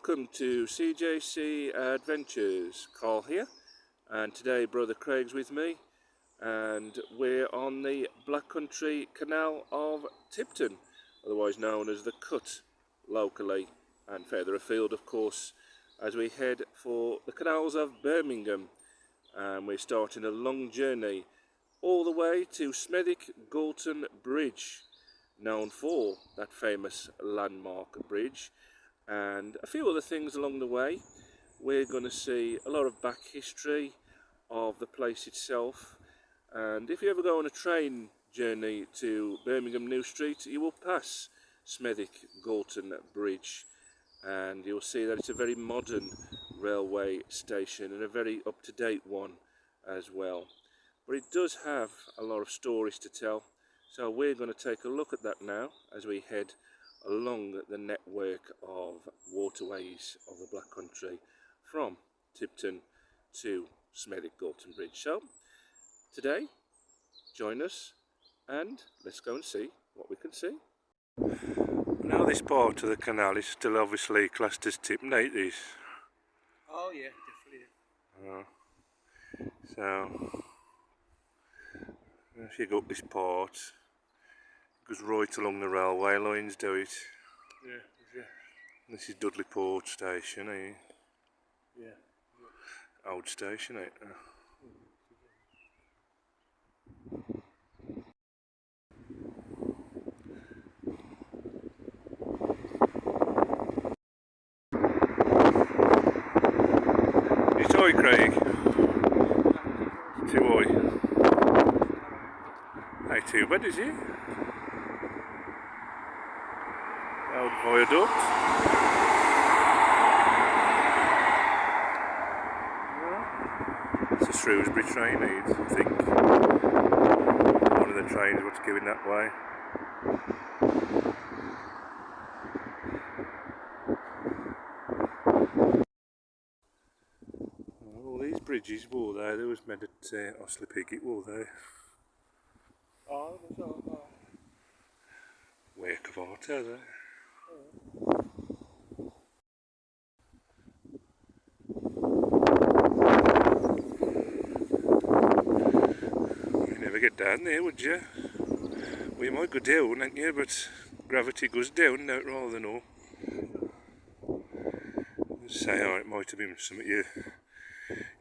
Welcome to CJC Adventures. Carl here, and today brother Craig's with me, and we're on the Black Country Canal of Tipton, otherwise known as the Cut locally, and further afield of course as we head for the canals of Birmingham. And we're starting a long journey all the way to Smethwick Galton Bridge, known for that famous landmark bridge, and a few other things along the way. We're going to see a lot of back history of the place itself, and if you ever go on a train journey to Birmingham New Street, you will pass Smethwick Galton Bridge, and you'll see that it's a very modern railway station and a very up-to-date one as well. But it does have a lot of stories to tell, so we're going to take a look at that now as we head along the network of waterways of the Black Country from Tipton to Smethwick Galton Bridge. So today, join us and let's go and see what we can see. Now this part of the canal is still obviously classed as Tipton, ain't it? Oh yeah, definitely. So if you go up this part, it goes right along the railway lines, do it? Yeah. This is Dudley Port Station, eh? Yeah. Old station, eh? It's high, Craig. Too high. Ain't too bad, is it? Old viaduct. It's a Shrewsbury train, I think. One of the trains what's going that way. All these bridges were there. There was made at Osley Piggott, were there? Oh, that's all. Work of art, are they? You never get down there, would you? Well, you might go down, ain't you? But gravity goes down, don't, rather than up. Say, oh, it might have been something you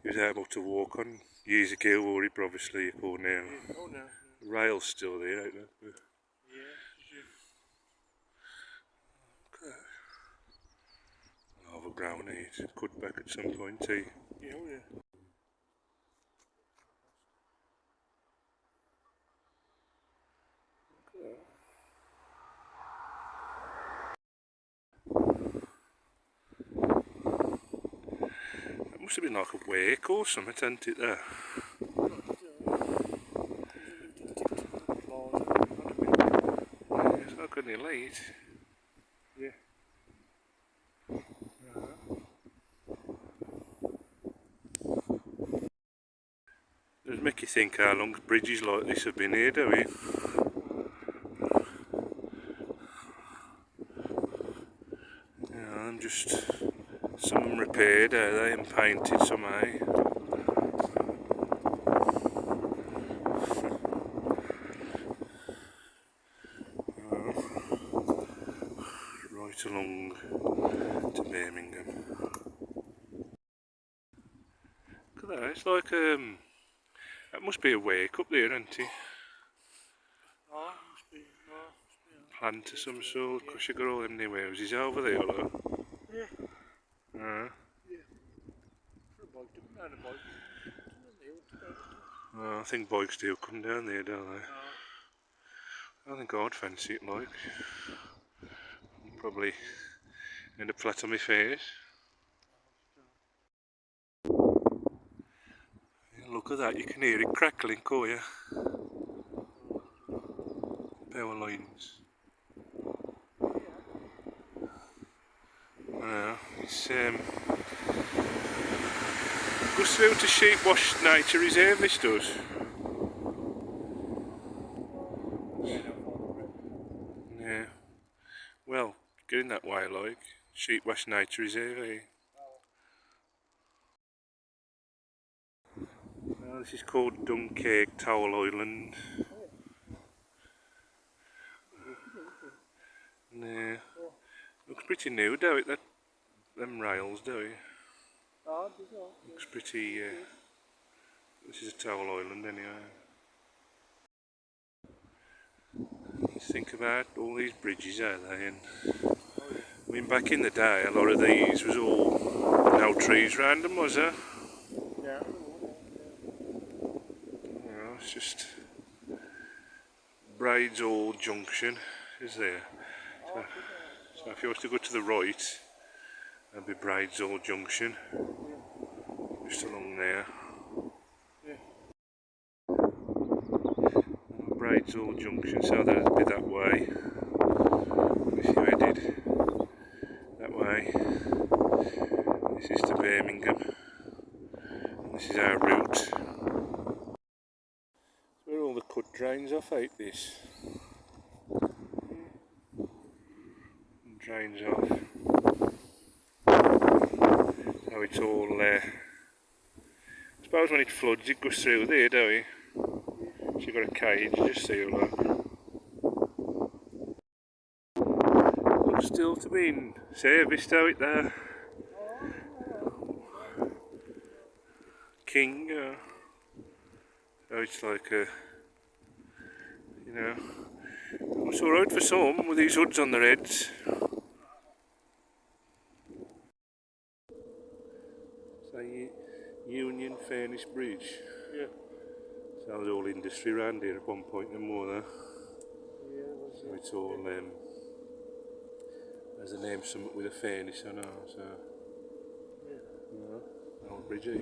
was able to walk on years ago, or it obviously or now. Yeah. Oh no. The rail's still there, ain't there? Yeah. Overgrown, it's cut back at some point, too. Yeah. Oh yeah. It must have been like a wake or something, hadn't it, there? It's not good any late. Yeah. Does make you think how long bridges like this have been here, do we? Yeah, I'm just some of them repaired, are they, and painted somehow. Right along to Birmingham. Look at that, it's like that must be a wake up there, isn't it? Oh, must be. Oh, Plant of some sort, because you got all them new houses over there, look. yeah. Yeah. Yeah. For a bike, not a bike. I think bikes do come down there, don't they? I think I'd fancy it, like. Probably end up flat on my face. Yeah, look at that, you can hear it crackling, can't you? Power lines. It's goes through to Sheepwash Nature Reserve, this does. Yeah. Well, getting that way, like. Sheep Wash Nature Reserve, eh? Well, this is called Dunkirk Towel Island. Yeah. Looks pretty new, don't it? Them rails, don't it? Looks pretty. This is a towel island, anyway. You think about all these bridges out there, and I mean, back in the day, a lot of these was all no trees round them, was there? Yeah. You know, it's just Bridesall Junction is there. So if you was to go to the right, that'd be Bridesall Junction, just along there. Bridesall Junction, so that'd be that way. If you headed that way, this is to Birmingham. This is our route. Where all the cut drains off out this. Drains off. So it's all I suppose when it floods it goes through there, don't it? So you've got a cage, just see all that. Looks still to be in service, don't it there? King, so it's like a, you know, it's alright for some with these hoods on their heads. So Union Furnace Bridge. Yeah. So that was all industry around here at one point and more there. So it's all, there's a name something with a furnace on it, so. Yeah. Old bridge, eh?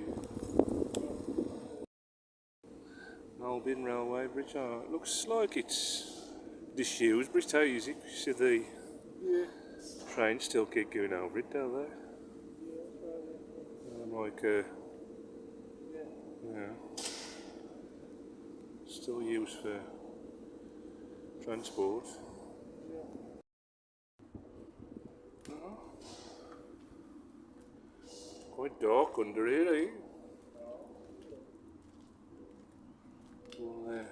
Albion Railway Bridge, oh, it looks like it's disused, but it's easy. You see the trains still keep going over it, don't they? Like still used for transport. Quite dark under here, eh? Well,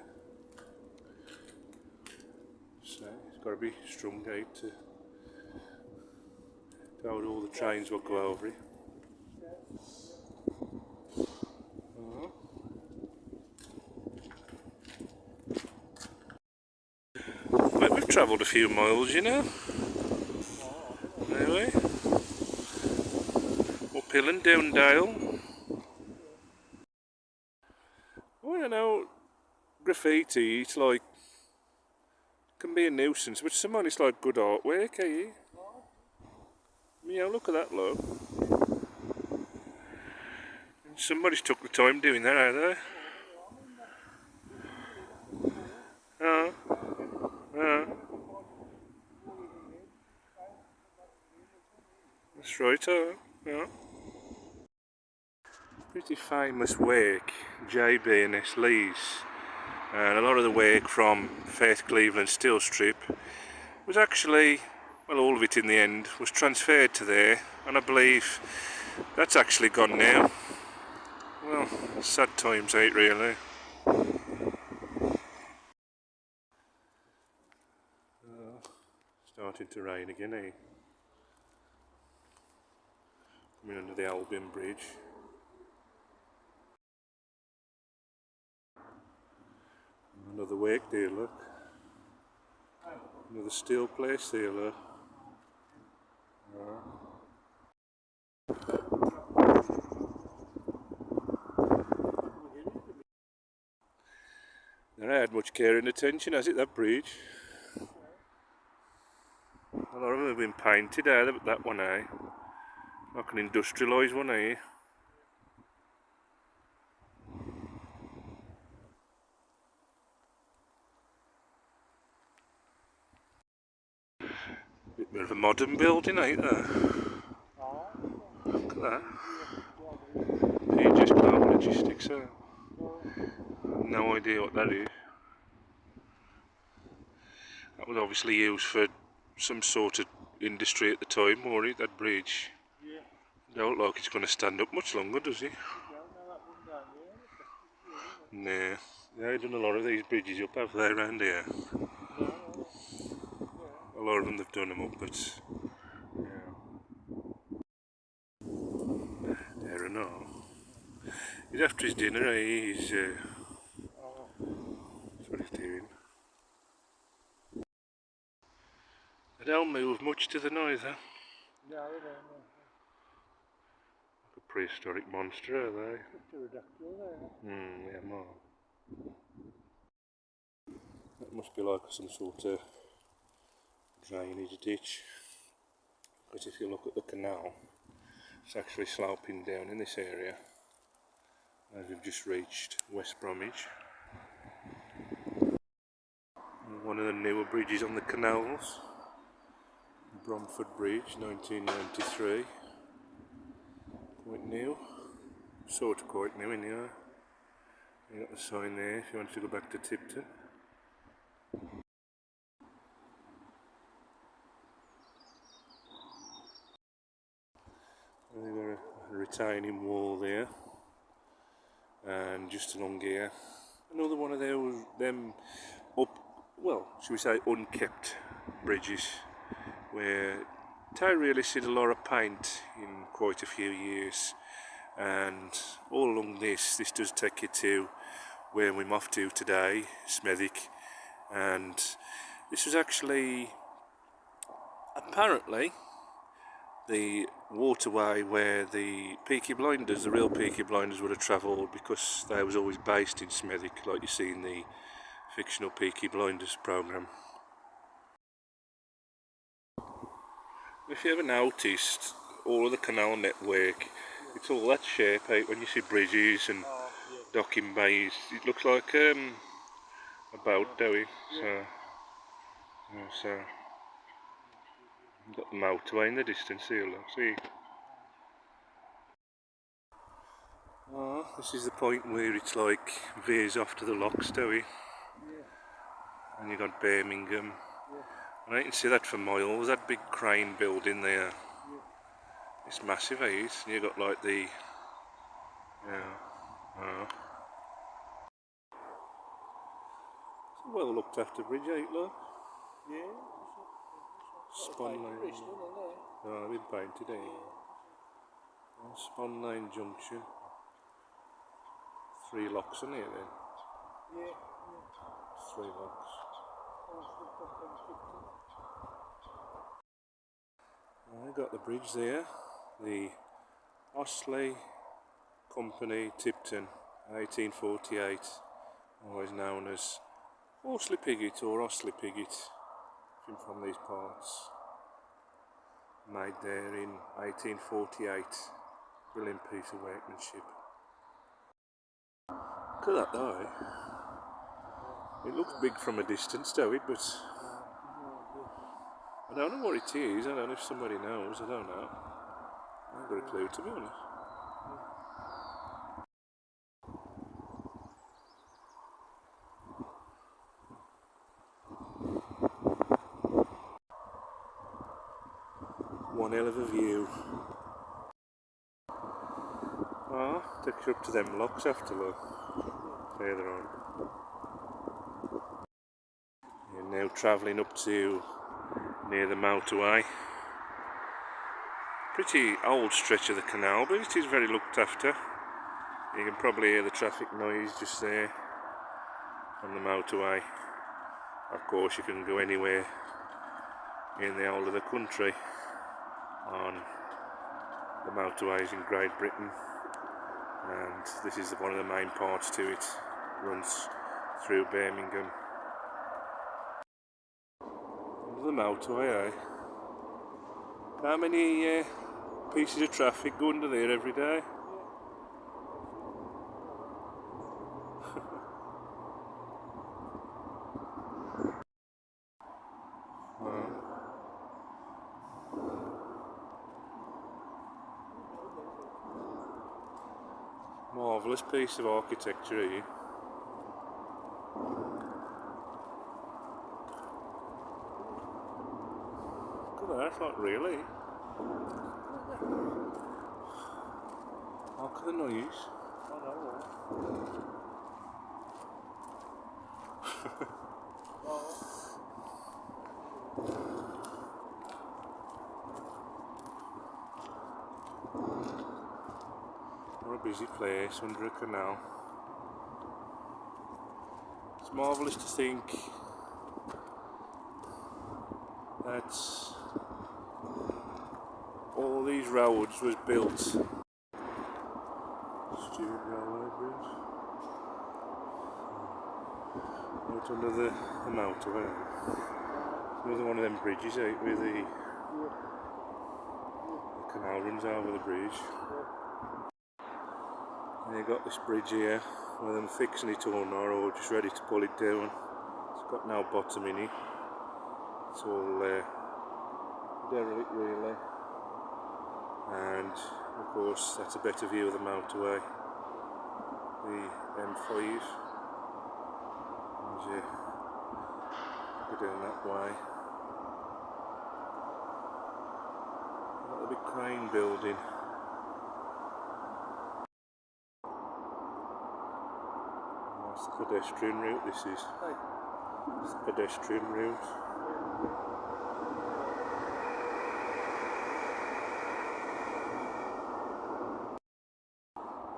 so it's got to be strung out to hold all the trains will go over it. Well, we've travelled a few miles, you know. Anyway, uphill and down Dale. Well, you know, graffiti, it's like, can be a nuisance, but someone it's like good artwork, eh? Yeah, look at that, look. Somebody's took the time doing that, have they? That's right, yeah. Pretty famous work, JB and S. Lee's. And a lot of the work from Firth Cleveland steel strip was actually, well, all of it in the end was transferred to there, and I believe that's actually gone now. Well, sad times, ain't really. Starting to rain again, eh? Coming under the Albion Bridge. Another work there, look. Another steel place there, look. Never had much care and attention, has it, that bridge? A lot of them have been painted, but that one, eh? Like an industrialised one, eh? Bit of a modern building, ain't there? Look at that. Pages Cloud Logistics, no idea what that is. That was obviously used for some sort of industry at the time, wore it, that bridge. Yeah. Don't look like it's going to stand up much longer, does it? Nah. They've done a lot of these bridges up, have they, around here? A lot of them they've done them up, but yeah. There and all. He's after his dinner, eh? He's that's what he's doing. They don't move much to the neither. No, they don't. Like a prehistoric monster, are they? Pterodactyl there. Yeah, more. That must be like some sort of drainage ditch. Because if you look at the canal, it's actually sloping down in this area. As we've just reached West Bromwich. One of the newer bridges on the canals. Bromford Bridge, 1993. Quite new. Sort of quite new anyway. You got the sign there if you want to go back to Tipton. We've got a retaining wall there. And just along here, another one of them up, well, should we say unkept bridges, where they really seen a lot of paint in quite a few years. And all along this does take you to where we're off to today, Smethwick. And this was actually apparently the waterway where the Peaky Blinders, the real Peaky Blinders, would have travelled, because they was always based in Smethwick, like you see in the fictional Peaky Blinders programme. If you ever noticed, all of the canal network, it's all that shape out when you see bridges and docking bays. It looks like a boat, don't it? So got the motorway in the distance here, look, see? Oh, this is the point where it's like veers off to the locks, don't it? And you got Birmingham. And I can see that for miles, that big crane building there. It's massive, eh? And you got like the, it's a well looked after bridge, ain't it, look? Yeah. Spon Lane. No, they've been painted, eh? Spon Lane Junction. 3 locks on here then? Yeah. 3 locks. I got the bridge there. The Ostley Company Tipton, 1848. Always known as Horsley Pigget or Ostley Pigget, from these parts. Made there in 1848. Brilliant piece of workmanship. Look at that though. It looks big from a distance, don't it? But I don't know what it is. I don't know if somebody knows. I don't know. I haven't got a clue, to be honest. One hell of a view. Ah, takes you up to them locks after, look. Further on. You're now travelling up to near the motorway. Pretty old stretch of the canal, but it is very looked after. You can probably hear the traffic noise just there on the motorway. Of course, you can go anywhere in the whole of the country on the motorways in Great Britain, and this is one of the main parts to it. Runs through Birmingham. The motorway, eh? How many pieces of traffic go under there every day? Marvellous piece of architecture here. Look at that. like, really. Look at the noise. I know. What a busy place under a canal. It's marvellous to think that all these roads was built. Stewart Railway Bridge. Right under the motorway. Another one of them bridges out where the canal runs over the bridge. And you got this bridge here, where them fixing it or not, or just ready to pull it down. It's got no bottom in it. It's all derelict really. And of course that's a better view of the motorway, the M5. And you go down that way. Got the big crane building. It's the pedestrian route this is. It's the pedestrian route.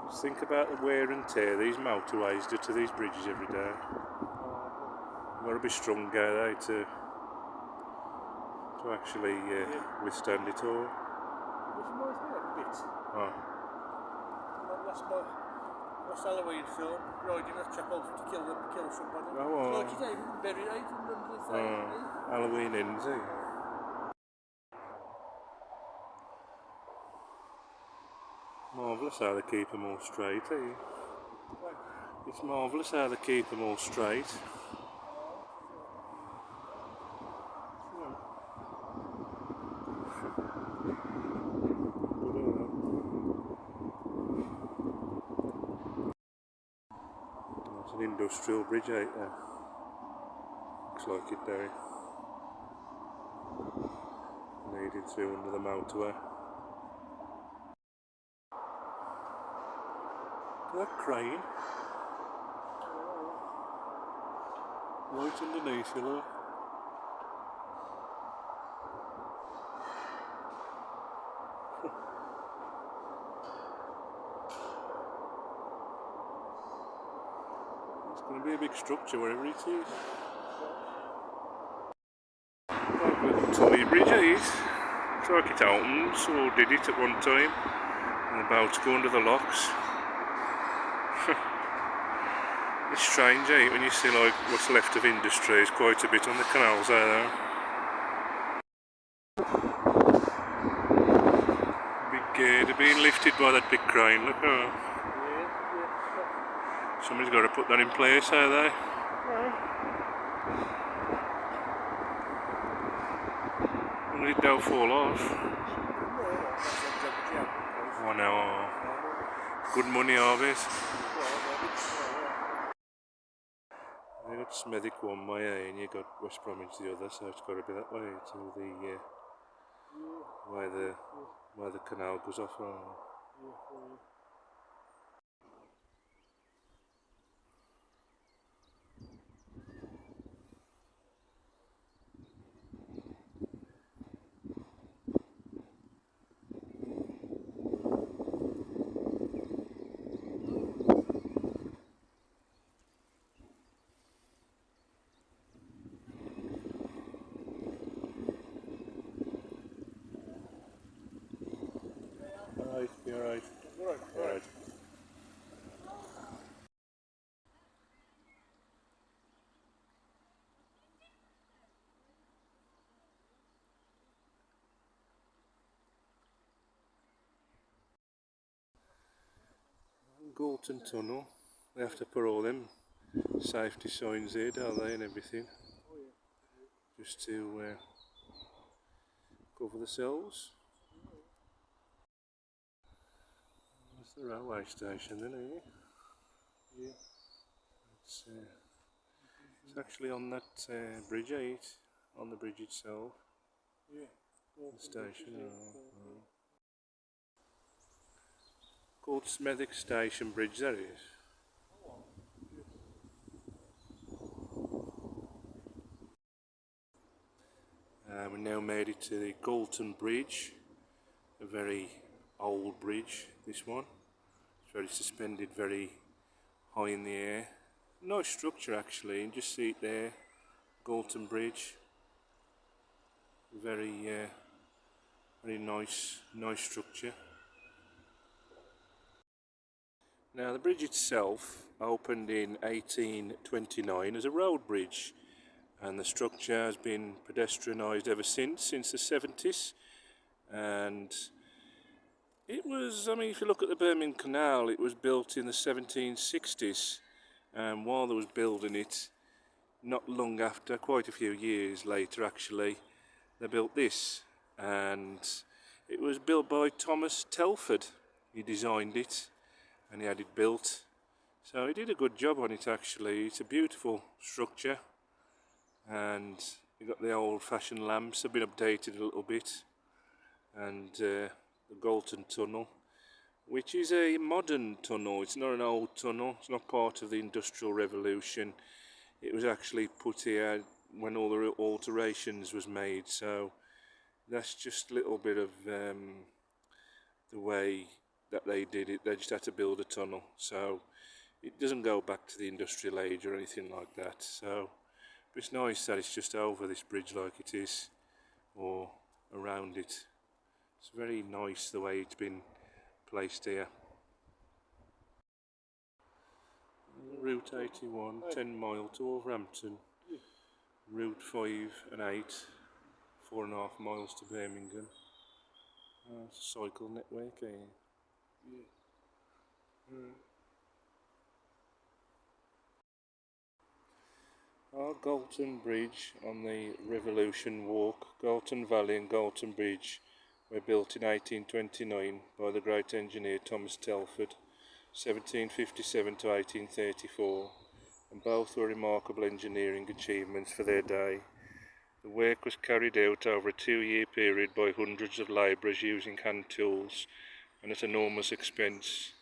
Just think about the wear and tear these motorways do to these bridges every day. You've got to be strong out to actually withstand it all. Which reminds me of a bit. Oh. Last Halloween film, riding a chap over to kill somebody. Oh, Like he's even buried out under the thing. Halloween ends, eh? Marvellous how they keep them all straight, eh? It's marvellous how they keep them all straight. There's an industrial bridge out there. Looks like it there. Leading through under the motorway. That crane. Right underneath you, look. It's going to be a big structure wherever it is. Like a little tiny bridge, eh? Looks like it opens, or did it at one time. And about to go under the locks. It's strange, eh, when you see like what's left of industry is quite a bit on the canals there. Big girder being lifted by that big crane, look. Oh. Somebody's got to put that in place, are they? And it don't fall off. Oh no. Good money, harvest. You got Smethwick one way, and you got West Bromwich the other, so it's got to be that way to the where the canal goes off. Alright, you're right. Alright. Galton Tunnel. They have to put all them safety signs here, don't they, and everything. Just to cover themselves. That's the railway station then, isn't it? Yeah. It's actually on that bridge, on the bridge itself. Yeah. Station. Called Smethwick Station Bridge, that is. We now made it to the Galton Bridge, a very old bridge, this one. It's very suspended, very high in the air. Nice structure actually, and just see it there, Galton Bridge. Very very nice structure. Now the bridge itself opened in 1829 as a road bridge, and the structure has been pedestrianised ever since the 70s. And it was, I mean, if you look at the Birmingham Canal, it was built in the 1760s, and while they was building it, not long after, quite a few years later actually, they built this, and it was built by Thomas Telford. He designed it and he had it built, so he did a good job on it actually. It's a beautiful structure, and you got the old-fashioned lamps have been updated a little bit, and the Galton Tunnel, which is a modern tunnel. It's not an old tunnel, it's not part of the Industrial Revolution. It was actually put here when all the alterations was made, so that's just a little bit of the way that they did it. They just had to build a tunnel, so it doesn't go back to the industrial age or anything like that. So it's nice that it's just over this bridge like it is, or around it. It's very nice the way it's been placed here. Route 81, 10 mile to Wolverhampton. Route 5 and 8, 4.5 miles to Birmingham. It's a cycle network here. Our Galton Bridge on the Revolution Walk, Galton Valley and Galton Bridge were built in 1829 by the great engineer Thomas Telford, 1757 to 1834, and both were remarkable engineering achievements for their day. The work was carried out over a 2-year period by hundreds of labourers using hand tools and at enormous expense.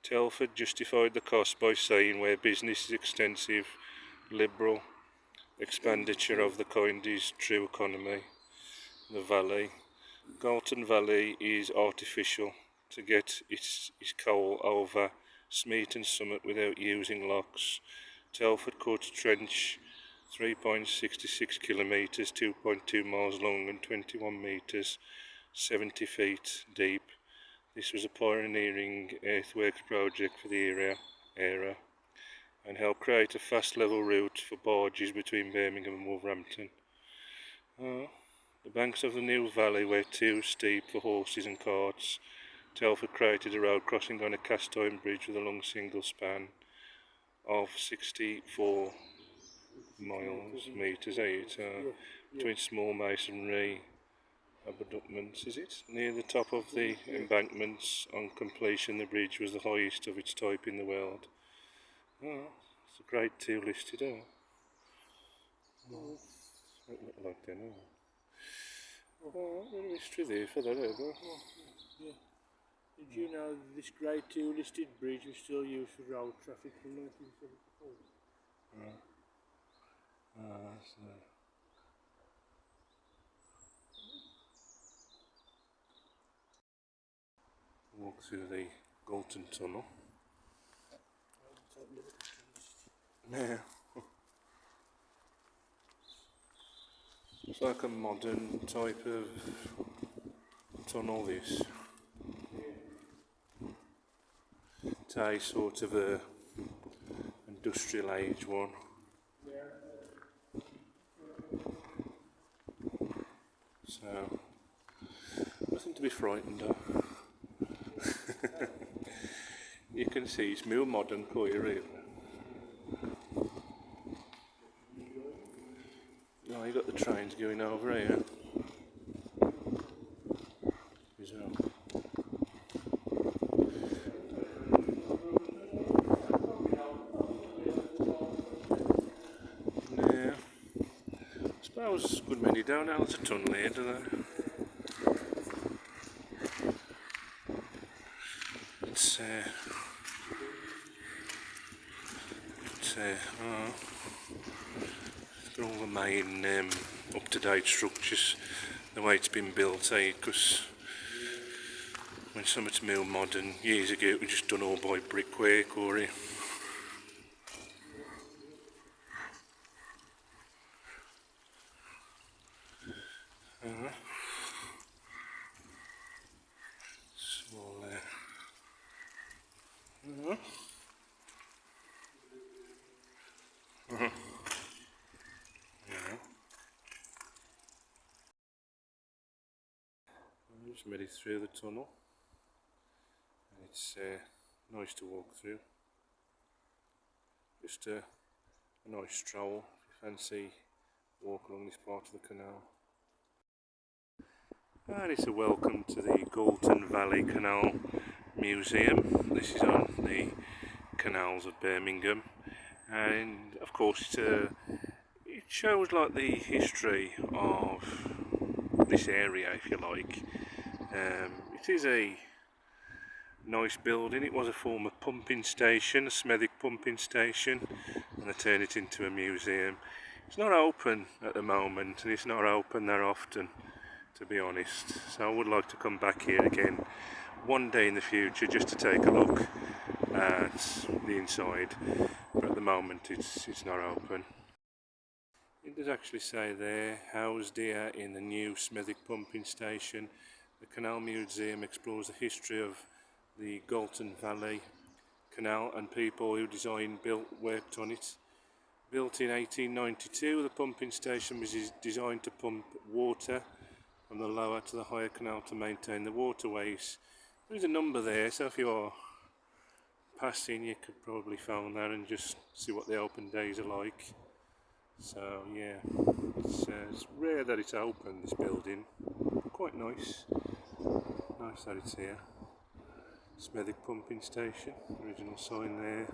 Telford justified the cost by saying, where business is extensive, liberal expenditure of the kind is true economy. The valley, Galton Valley, is artificial to get its coal over Smeaton Summit without using locks. Telford cut trench 3.66 kilometres, 2.2 miles long and 21 metres, 70 feet deep. This was a pioneering earthworks project for the era and helped create a fast level route for barges between Birmingham and Wolverhampton. The banks of the new valley were too steep for horses and carts. Telford created a road crossing on a cast iron bridge with a long single span of 64 metres between small masonry abutments, is it? Near the top of the embankments. On completion, the bridge was the highest of its type in the world. It's a grade 2 listed, like that, bit of history there for that, Yeah. Did you know this grade 2 listed bridge was still used for road traffic from 1974? Walk through the Galton Tunnel. Yeah. It's like a modern type of tunnel, this. It's a sort of a industrial age one. So, nothing to be frightened of. You can see it's more modern, quite really. Oh, you got the trains going over here. Yeah. I suppose a good many don't know there's a tunnel here, do they? they're all the main up-to-date structures, the way it's been built, because when something's more modern, years ago it was just done all by brickwork or small I just made it through the tunnel, and it's nice to walk through. Just a nice stroll if you fancy walk along this part of the canal. And it's a welcome to the Galton Valley Canal Museum. This is on the canals of Birmingham, and of course it shows like the history of this area, if you like. It is a nice building. It was a former pumping station, a Smethwick pumping station, and they turned it into a museum. It's not open at the moment, and it's not open that often, to be honest, so I would like to come back here again one day in the future just to take a look at the inside, but at the moment it's not open. It does actually say there, housed here in the new Smethwick pumping station, the Canal Museum explores the history of the Galton Valley Canal and people who designed, built, worked on it. Built in 1892, the pumping station was designed to pump water from the lower to the higher canal to maintain the waterways. There's a number there, so if you're passing you could probably phone that and just see what the open days are like. So yeah, it's rare that it's open, this building. Quite nice. Nice that it's here. Smethwick pumping station, original sign there.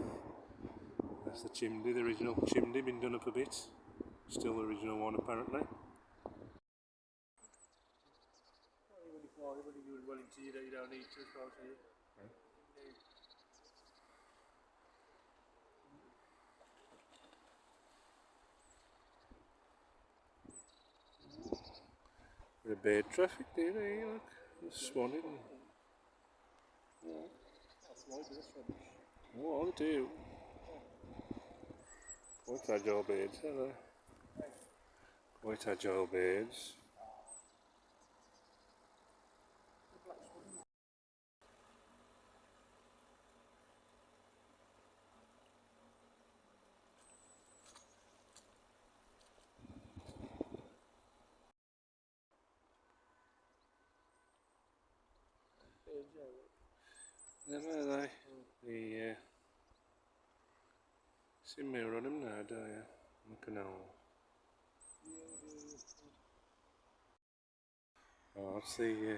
That's the chimney, the original chimney, been done up a bit. Still the original one apparently. You don't need to, suppose, do you? Bit of bird traffic there, look. The swan in. Oh, they do. Quite agile birds, are they? Quite agile birds. Never they? The see mirror on them now, don't you? On the canal. Oh, that's the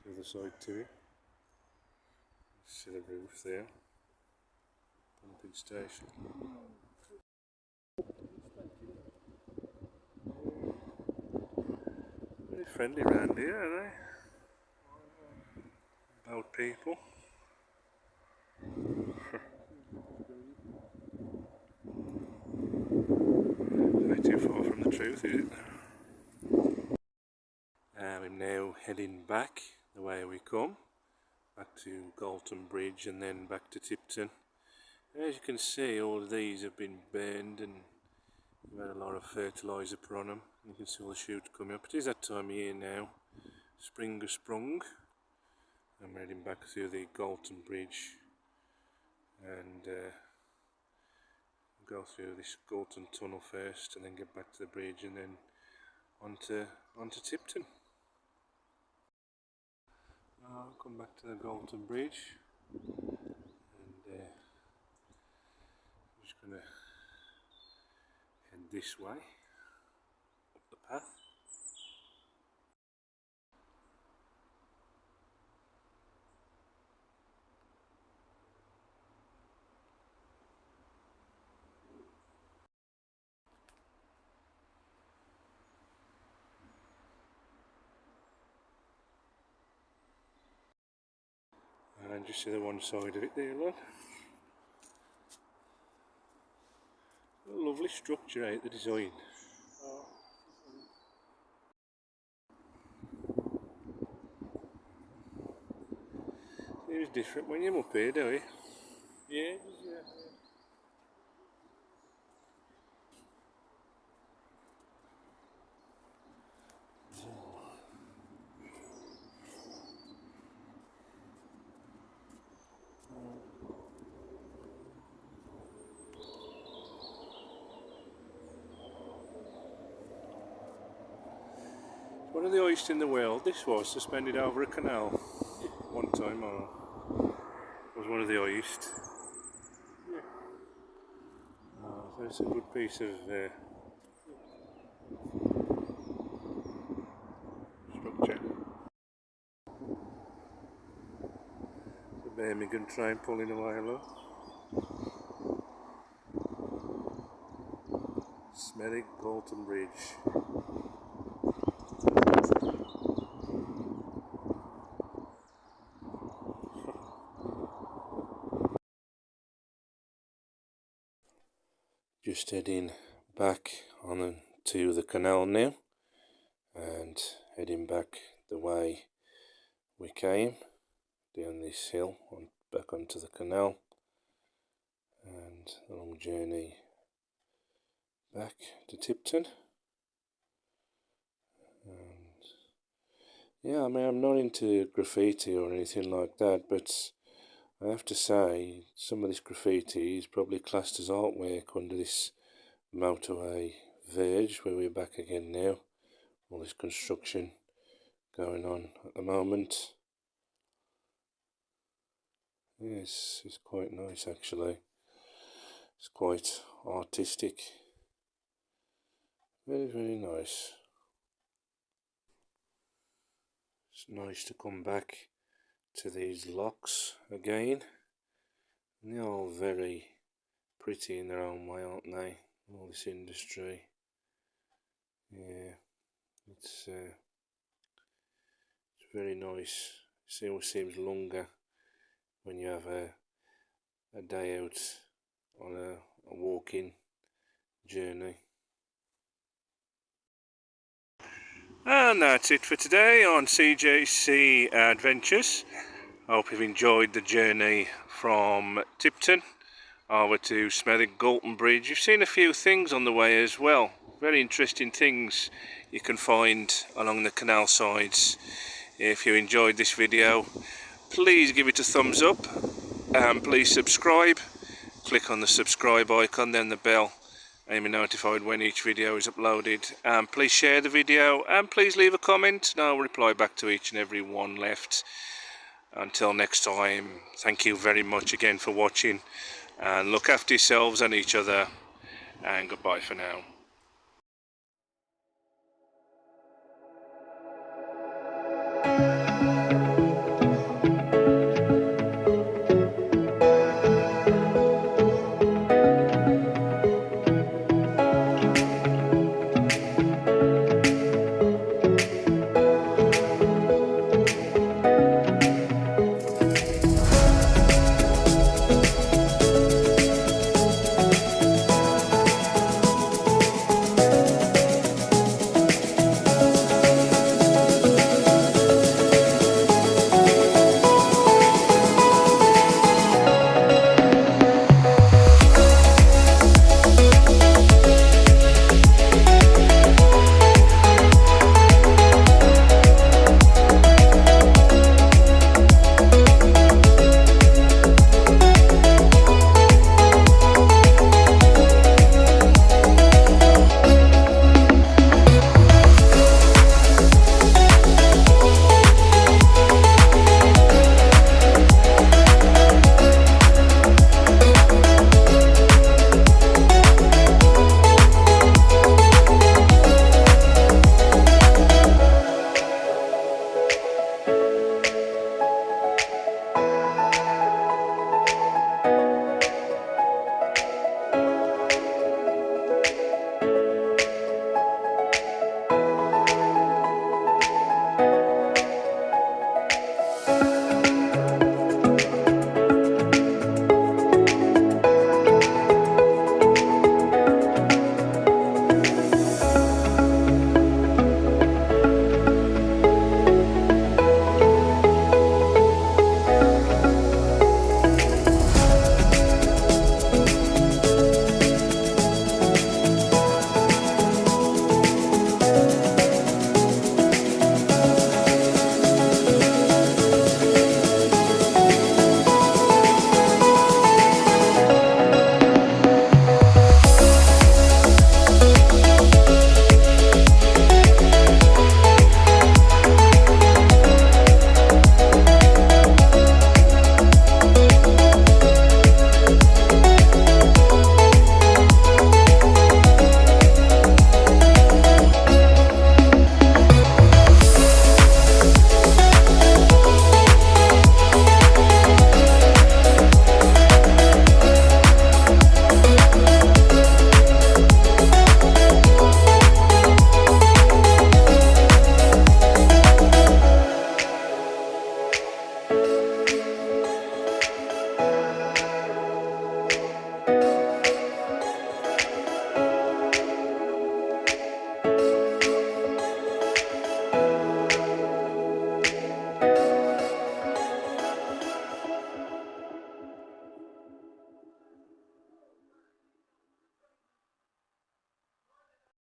other side to it. See the roof there. Pumping station. Very friendly round here, are they? About people. Way too far from the truth, is it? I'm now heading back the way we come, back to Galton Bridge and then back to Tipton. As you can see, all of these have been burned and we've had a lot of fertiliser put on them. You can see all the shoots coming up. It is that time of year now. Spring has sprung. I'm heading back through the Galton Bridge and go through this Galton tunnel first and then get back to the bridge and then onto Tipton. I'll come back to the Galton Bridge and I'm just going to head this way up the path. And just see the one side of it there, look. A lovely structure out the design. Seems different when you're up here, don't it? Yeah, it is, yeah. One of the oldest in the world, this was suspended over a canal one time, or was one of the oldest. Yeah. Oh, that's a good piece of structure. The Birmingham train pulling away, look. Smethwick Galton Bridge. Just heading back on to the canal now, and heading back the way we came, down this hill back onto the canal, and a long journey back to Tipton. And yeah, I mean, I'm not into graffiti or anything like that, but I have to say some of this graffiti is probably classed as artwork under this motorway verge where we're back again now. All this construction going on at the moment. Yes, it's quite nice actually. It's quite artistic. Very, very nice. It's nice to come back to these locks again. And they're all very pretty in their own way, aren't they? All this industry. Yeah, it's very nice. It always seems longer when you have a day out on a walking journey. And that's it for today on CJC Adventures. I hope you've enjoyed the journey from Tipton over to Smethwick Galton Bridge. You've seen a few things on the way as well. Very interesting things you can find along the canal sides. If you enjoyed this video, please give it a thumbs up and please subscribe. Click on the subscribe icon, then the bell, and be notified when each video is uploaded. And please share the video and please leave a comment and I'll reply back to each and every one left. Until next time, thank you very much again for watching, and look after yourselves and each other, and goodbye for now.